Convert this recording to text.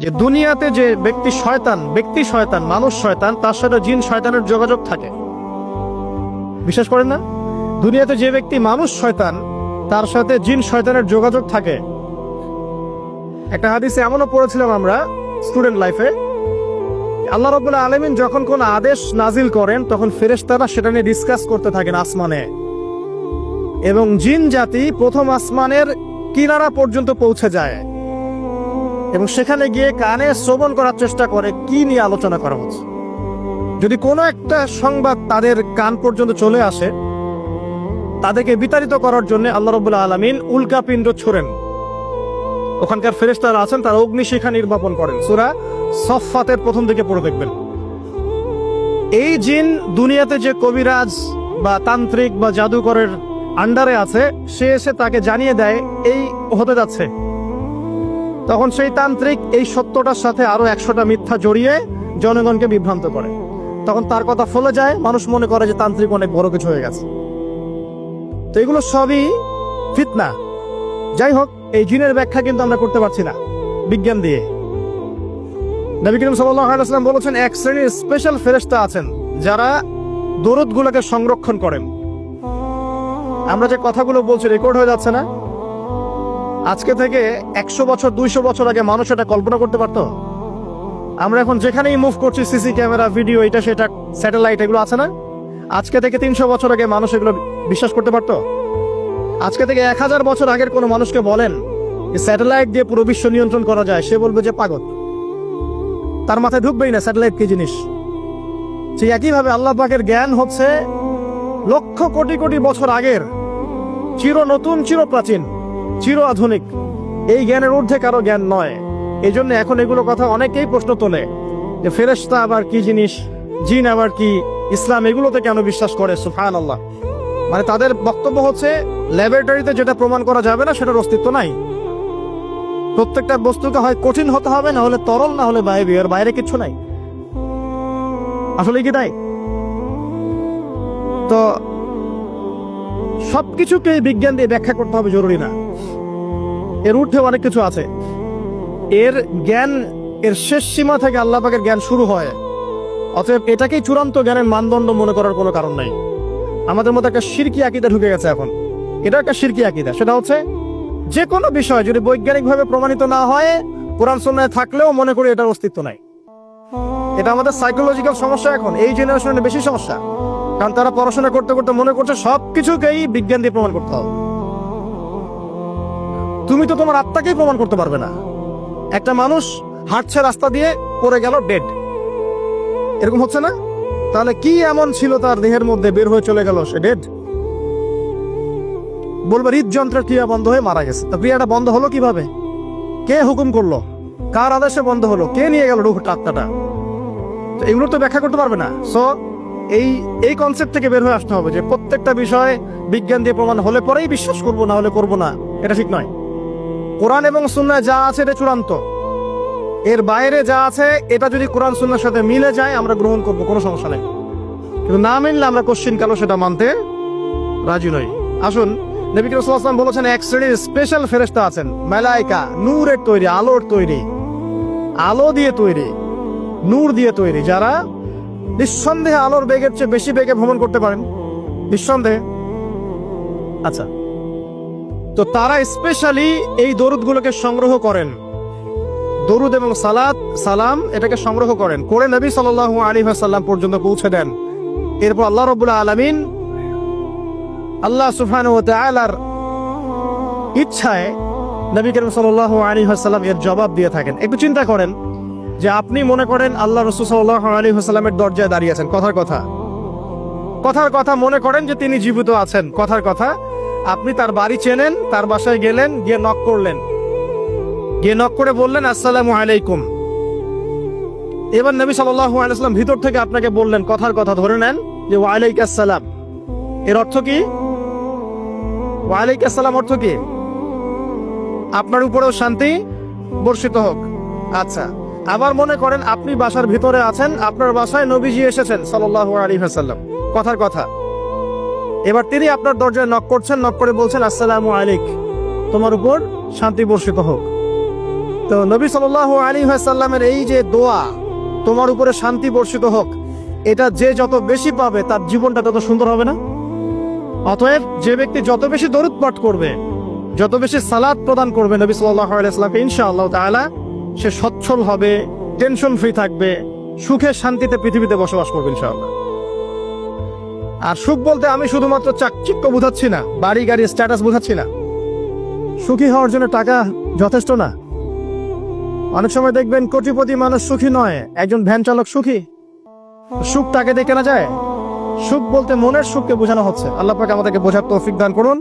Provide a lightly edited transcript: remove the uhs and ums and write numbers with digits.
যে দুনিয়াতে যে ব্যক্তি শয়তান মানুষ শয়তান, তার সাথে জিন শয়তানের যোগাযোগ থাকে। বিশ্বাস করেন না? দুনিয়াতে যে ব্যক্তি মানুষ শয়তান, তার সাথে জিন শয়তানের যোগাযোগ থাকে। একটা হাদিসে এমনও পড়েছিলাম আমরা স্টুডেন্ট লাইফে, আল্লাহ রাব্বুল আলামিন যখন কোন আদেশ নাজিল করেন তখন ফেরেশতারা সেটা নিয়ে ডিসকাস করতে থাকেন আসমানে, এবং জিন জাতি প্রথম আসমানের কিনারা পর্যন্ত পৌঁছে যায় এবং সেখানে গিয়ে কানে শ্রবণ করার চেষ্টা করে কি নিয়ে আলোচনা করা হচ্ছে। যদি কোনো একটা সংবাদ তাদের কান পর্যন্ত চলে আসে, তাদেরকে বিতাড়িত করার জন্য আল্লাহ রাব্বুল আলামিন উল্কাপিণ্ড ছোড়েন। ওখানকার ফেরেশতারা আছেন, তারা অগ্নিশিখা নির্বাপন করেন। সূরা সফফাতের প্রথম দিকে পড়ে দেখবেন। এই জিন দুনিয়াতে যে কবিরাজ বা তান্ত্রিক বা জাদুকরের আন্ডারে আছে, সে এসে তাকে জানিয়ে দেয় এই হতে যাচ্ছে। তখন সেই তান্ত্রিক এই সত্যটার সাথে আরো 100টা মিথ্যা জড়িয়ে জনগণকে বিভ্রান্ত করে। তখন তার কথা ফলে যায়, মানুষ মনে করে যে তান্ত্রিক অনেক বড় কিছু হয়ে গেছে। তো এগুলো সবই ফিতনা। যাই হোক, এই জিনের ব্যাখ্যা কিন্তু আমরা করতে পারছি না বিজ্ঞান দিয়ে। নবী করিম সাল্লাল্লাহু আলাইহি ওয়াসাল্লাম বলেছেন, এক শ্রেণীর স্পেশাল ফেরেশতা আছেন যারা দরুদগুলোকে সংরক্ষণ করেন। আমরা যে কথাগুলো বলছি রেকর্ড হয়ে যাচ্ছে না? আজকে থেকে 100 বছর 200 বছর আগে মানুষ এটা কল্পনা করতে পারতো? আমরা এখন যেখানেই মুভ করছি, সিসি ক্যামেরা, ভিডিও, এটা সেটা, স্যাটেলাইট, এগুলো আছে না? আজকে থেকে 300 বছর আগে মানুষ এগুলো বিশ্বাস করতে পারতো? আজকে থেকে 1000 বছর আগের কোনো মানুষকে বলেন স্যাটেলাইট দিয়ে পুরো বিশ্ব নিয়ন্ত্রণ করা যায়, সে বলবে যে পাগল। তার মাথায় ঢুকবেই না স্যাটেলাইট কি জিনিস। সেই একইভাবে আল্লাহ পাকের জ্ঞান হচ্ছে লক্ষ কোটি কোটি বছর আগের, চির নতুন, চির প্রাচীন, চির আধুনিক। এই জ্ঞানের ঊর্ধ্বে কারো জ্ঞান নয়। এই জন্য এখন এগুলো কথা অনেকেই প্রশ্ন তোলে যে ফেরেশতা আবার কি জিনিস, জিন আবার কি, ইসলাম এগুলোতে কেন বিশ্বাস করে? সুবহানাল্লাহ। মানে তাদের বক্তব্য হচ্ছে ল্যাবরেটরিতে যেটা প্রমাণ করা যাবে না সেটার অস্তিত্ব নাই। প্রত্যেকটা বস্তুকে হয় কঠিন হতে হবে, না হলে তরল, না হলে বাইরে, এর বাইরে কিছু নাই। আসলে কি তাই? তো সবকিছুকে বিজ্ঞান দিয়ে ব্যাখ্যা করতে হবে জরুরি না। এর ঊর্ধ্বে অনেক কিছু আছে। এর জ্ঞান, এর শেষ সীমা থেকে আল্লাহ পাকের জ্ঞান শুরু হয়। অতএব এটাকেই চূড়ান্ত জ্ঞানের মানদণ্ড মনে করার কোনো কারণ নাই। আমাদের মধ্যে একটা শিরকি আকীদা ঢুকে গেছে এখন। এটা একটা শিরকি আকীদা। সেটা হচ্ছে যে কোনো বিষয় যদি বৈজ্ঞানিকভাবে প্রমাণিত না হয়, কোরআন সুন্নাহয় থাকলেও মনে করি এটার অস্তিত্ব নাই। এটা আমাদের সাইকোলজিক্যাল সমস্যা। এখন এই জেনারেশনের বেশি সমস্যা, কারণ তারা পড়াশোনা করতে করতে মনে করছে সবকিছুকেই বিজ্ঞান দিয়ে প্রমাণ করতে হবে। তুমি তো তোমার আত্মাকেই প্রমাণ করতে পারবে না। একটা মানুষ হাঁটছে রাস্তা দিয়ে, পড়ে গেল, ডেড। এরকম হচ্ছে না? তাহলে কি এমন ছিল তার দেহের মধ্যে, বের হয়ে চলে গেল, সে ডেড? বলবে হৃদযন্ত্রের ক্রিয়া বন্ধ হয়ে মারা গেছে। তো ক্রিয়াটা বন্ধ হলো কিভাবে? কে হুকুম করলো? কার আদেশে বন্ধ হলো? কে নিয়ে গেল রূহটা, আত্মাটা? তো এগুলো তো ব্যাখ্যা করতে পারবে না। সো এই কনসেপ্ট থেকে বের হয়ে আসতে হবে যে প্রত্যেকটা বিষয় বিজ্ঞান দিয়ে প্রমাণ হলে পরেই বিশ্বাস করবো, না হলে করবো না। এটা ঠিক নয়। কোরআন এবং সুন্নাহ যা আছে এটা চূড়ান্ত। এর বাইরে যা আছে এটা যদি কোরআন সুন্নাহর সাথে মিলে যায় আমরা গ্রহণ করবো, কোনো সমস্যা নেই। কিন্তু না মিললে আমরা কোশ্চিন কালো সেটা মানতে রাজি নই। আসুন, নবী করিম সাল্লাল্লাহু আলাইহি ওয়াসাল্লাম বলেছেন, এক শ্রেণীর স্পেশাল ফেরেশতা আছেন, মালায়েকা, নূরের তৈরি, আলোর তৈরি, আলো দিয়ে তৈরি, নূর দিয়ে তৈরি, যারা নিঃসন্দেহে আলোর বেগের চেয়ে বেশি বেগে ভ্রমণ করতে পারেন, নিঃসন্দেহে। আচ্ছা, তো তারা স্পেশালি এই দরুদগুলোকে সংগ্রহ করেন। দরুদ এবং সালাম এটাকে সংগ্রহ করেন, করে নবী সাল্লাল্লাহু আলাইহি ওয়াসাল্লাম পর্যন্ত পৌঁছে দেন। এরপর আল্লাহ রাব্বুল আলামিন, আল্লাহ সুবহানাহু ওয়া তাআলার ইচ্ছায় নবী করিম সাল্লাল্লাহু আলাইহি ওয়াসাল্লাম এর জবাব দিয়ে থাকেন। একটু চিন্তা করেন যে আপনি মনে করেন আল্লাহ রাসূল সাল্লাল্লাহু আলাইহি ওয়াসাল্লামের দরজায় দাঁড়িয়ে আছেন, কথার কথা মনে করেন যে তিনি জীবিত আছেন, কথার কথা। আপনি তার বাড়ি চেনেন, তার বাসায় গেলেন, গিয়ে নক করলেন, গিয়ে নক করে বললেন আসসালামু আলাইকুম। এবার নবী সাল্লাল্লাহু আলাইহি ওয়াসাল্লাম ভিতর থেকে আপনাকে বললেন, কথার কথা ধরে নেন, যে ওয়া আলাইকুম আসসালাম। এর অর্থ কি? ওয়া আলাইকুম আসসালাম অর্থ কি? আপনার উপরেও শান্তি বর্ষিত হোক। আচ্ছা, আবার মনে করেন আপনি বাসার ভিতরে আছেন, আপনার বাসায় নবীজি এসেছেন সাল্লাল্লাহু আলাইহি ওয়াসাল্লাম, কথার কথা। এবার তিনি আপনার দরজায় নক করছেন, নক করে বলছেন আসসালামু আলাইক, তোমার উপর শান্তি বর্ষিত হোক। তো নবী সাল্লাল্লাহু আলাইহি ওয়াসাল্লামের এই যে দোয়া, তোমার উপরে শান্তি বর্ষিত হোক, এটা যে যত বেশি পাবে তার জীবনটা তত সুন্দর হবে না? অতএব যে ব্যক্তি যত বেশি দরুদ পাঠ করবে, যত বেশি সালাত প্রদান করবে নবী সাল্লাল্লাহু আলাইহি ওয়াসাল্লামকে, ইনশাআল্লাহ তাআলা সে সচ্ছল হবে, টেনশন ফ্রি থাকবে, সুখে শান্তিতে পৃথিবীতে বসবাস করবে ইনশাআল্লাহ। আর সুখ বলতে আমি শুধুমাত্র চাকচিক্য বোঝাচ্ছি না, বাড়ি গাড়ি স্ট্যাটাস বোঝাচ্ছি না। সুখী হওয়ার জন্য টাকা যথেষ্ট না। অনেক সময় দেখবেন কোটিপতি মানুষ সুখী নয়, একজন ভ্যান চালক সুখী। সুখ তাকে দিয়ে কেনা যায়? সুখ বলতে মনের সুখকে বোঝানো হচ্ছে। আল্লাহ পাক আমাদেরকে বোঝার তৌফিক দান করুন।